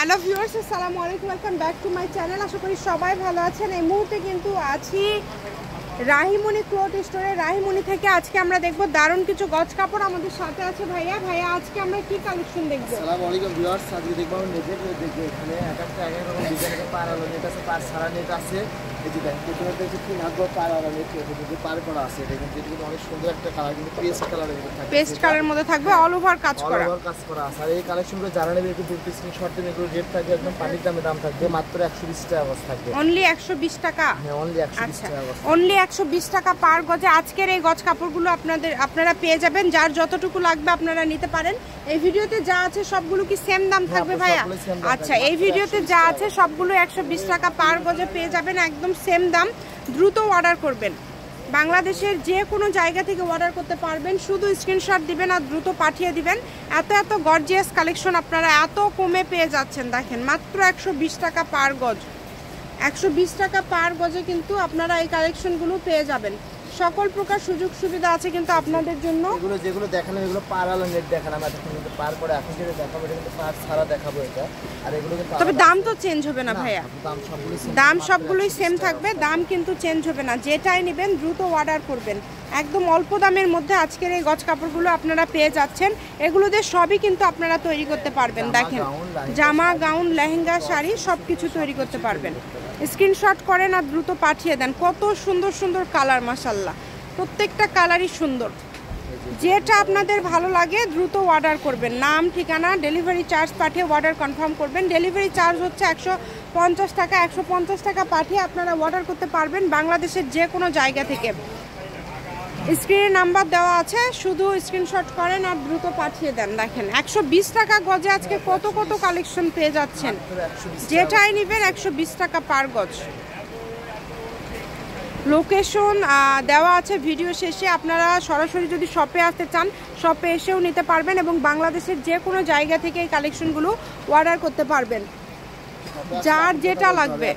Hello viewers, আসসালামু আলাইকুম, welcome back to my channel. আশা করি সবাই ভালো আছেন। এই মুহূর্তে কিন্তু আছি রাহিমণি ক্লথ স্টোরে। রাহিমণি থেকে আজকে আমরা দেখব দারুণ কিছু গজ কাপড়। আমাদের সাথে আছে ভাইয়া। আজকে আমরা কি কালেকশন দেখব? আসসালামু আলাইকুম ভিউয়ার্স, আজকে দেখব আমরা নেটের দেখব। এখানে এক রকম ডিজাইনের পাড়ালো নেট আছে, পার সারা নেট আছে। এই যে দেখেন পেছনে দেখছি 3 হাত বড় পাড়ালো নেট আছে, পার করা আছে। দেখেন যেটা অনেক সুন্দর একটা কালার, কিন্তু পেস্ট কালারের মধ্যে থাকবে। পেস্ট কালারের মধ্যে থাকবে, অল ওভার কাজ করা। অল ওভার কাজ করা আছে। আর এই কালেকশনগুলো যারা নেবে একটু দ্রুত স্ক্রিনশট দিন। এগুলো রেট থাকবে একদম পানির দাম থাকবে মাত্র 120 টাকা গজ থাকবে। অনলি 120 টাকা? হ্যাঁ, অনলি 120 টাকা গজ। অনলি 120 টাকা পার গজে আজকের এই গজ কাপড়গুলো আপনারা পেয়ে যাবেন। যার যতটুকু লাগবে আপনারা নিতে পারেন। এই ভিডিওতে যা আছে সবগুলো কি সেম দাম থাকবে ভাইয়া? আচ্ছা, এই ভিডিওতে যা আছে সবগুলো 120 টাকা পার গজে পেয়ে যাবেন, একদম সেম দাম। দ্রুত অর্ডার করবেন। বাংলাদেশের যে কোনো জায়গা থেকে অর্ডার করতে পারবেন, শুধু স্ক্রিনশট দিবেন আর দ্রুত পাঠিয়ে দিবেন। এত গর্জিয়াস কালেকশন আপনারা এত কমে পেয়ে যাচ্ছেন। দেখেন মাত্র 120 টাকা পার গজ। 120 টাকা পার গজে কিন্তু আপনারা এই কালেকশনগুলো পেয়ে যাবেন। সকল প্রকার সুযোগ সুবিধা আছে কিন্তু আপনাদের জন্য। এগুলো যেগুলো দেখানো এগুলো পারালো নেট দেখানো, আমরা কিন্তু পার করে এখন যেটা দেখাবো এটা কিন্তু পার ছাড়া দেখাবো এটা। আর এগুলো কিন্তু তবে দাম তো চেঞ্জ হবে না ভাইয়া? দাম সবগুলোই সেম থাকবে, দাম কিন্তু চেঞ্জ হবে না। যেটাই নেবেন দ্রুত অর্ডার করবেন। একদম অল্প দামের মধ্যে আজকের এই গজ কাপড়গুলো আপনারা পেয়ে যাচ্ছেন। এগুলোতে সবই কিন্তু আপনারা তৈরি করতে পারবেন। দেখেন জামা, গাউন, লেহেঙ্গা, শাড়ি সবকিছু তৈরি করতে পারবেন। স্ক্রিনশট করেন আর দ্রুত পাঠিয়ে দেন। কত সুন্দর সুন্দর কালার, মাশাআল্লাহ, প্রত্যেকটা কালারই সুন্দর। যেটা আপনাদের ভালো লাগে দ্রুত অর্ডার করবেন। নাম, ঠিকানা, ডেলিভারি চার্জ পাঠিয়ে অর্ডার কনফার্ম করবেন। ডেলিভারি চার্জ হচ্ছে 150 টাকা। 150 টাকা পাঠিয়ে আপনারা অর্ডার করতে পারবেন বাংলাদেশের যে কোনো জায়গা থেকে। স্ক্রিনে নাম্বার দেওয়া আছে, শুধু স্ক্রিনশট করেন আর দ্রুত পাঠিয়ে দেন। দেখেন 120 টাকা গজে আজকে কত কালেকশন পেয়ে যাচ্ছেন। যেটাই নেবেন 120 টাকা পার গজ। লোকেশন দেওয়া আছে ভিডিও শেষে। আপনারা সরাসরি যদি শপে আসতে চান শপে এসেও নিতে পারবেন এবং বাংলাদেশের যে কোনো জায়গা থেকে এই কালেকশনগুলো অর্ডার করতে পারবেন। যার যেটা লাগবে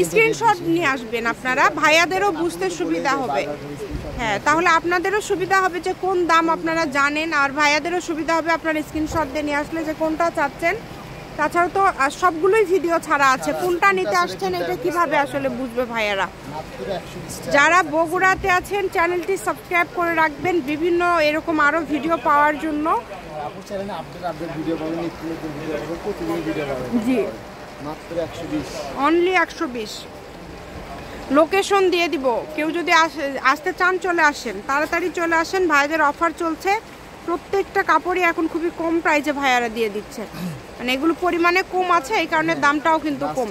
স্ক্রিনশট নিয়ে আসবেন আপনারা। ভাইয়াদেরও বুঝতে সুবিধা হবে। হ্যাঁ, তাহলে আপনাদেরও সুবিধা হবে যে কোন দাম আপনারা জানেন, আর ভাইয়াদেরও সুবিধা হবে আপনারা স্ক্রিনশট দিয়ে নিয়ে আসলে যে কোনটা চাচ্ছেন। তাছাড়াও তো সবগুলোই ভিডিও ছাড়া আছে, কোনটা নিতে আসছেন এটা কিভাবে আসলে বুঝবে ভাইয়ারা। যারা বগুড়াতে আছেন চ্যানেলটি সাবস্ক্রাইব করে রাখবেন বিভিন্ন এরকম আরো ভিডিও পাওয়ার জন্য। জি, অনলি 120। লোকেশন দিয়ে দিব। কেউ যদি আসতে চান চলে আসেন, তাড়াতাড়ি চলে আসেন। ভাইদের অফার চলছে। প্রত্যেকটা কাপড়ই এখন খুবই কম প্রাইসে ভাইয়ারা দিয়ে দিচ্ছে। মানে এগুলো পরিমাণে কম আছে, এই কারণে দামটাও কিন্তু কম।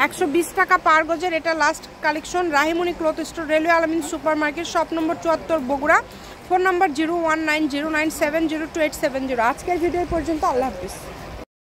120 টাকা পার গজের এটা last collection. Rahimoni cloth store, railway আলামিন super market, shop number 74, Bogura. Phone নম্বর 019097028770। আজকের ভিডিও পর্যন্ত। আল্লাহ হাফিজ।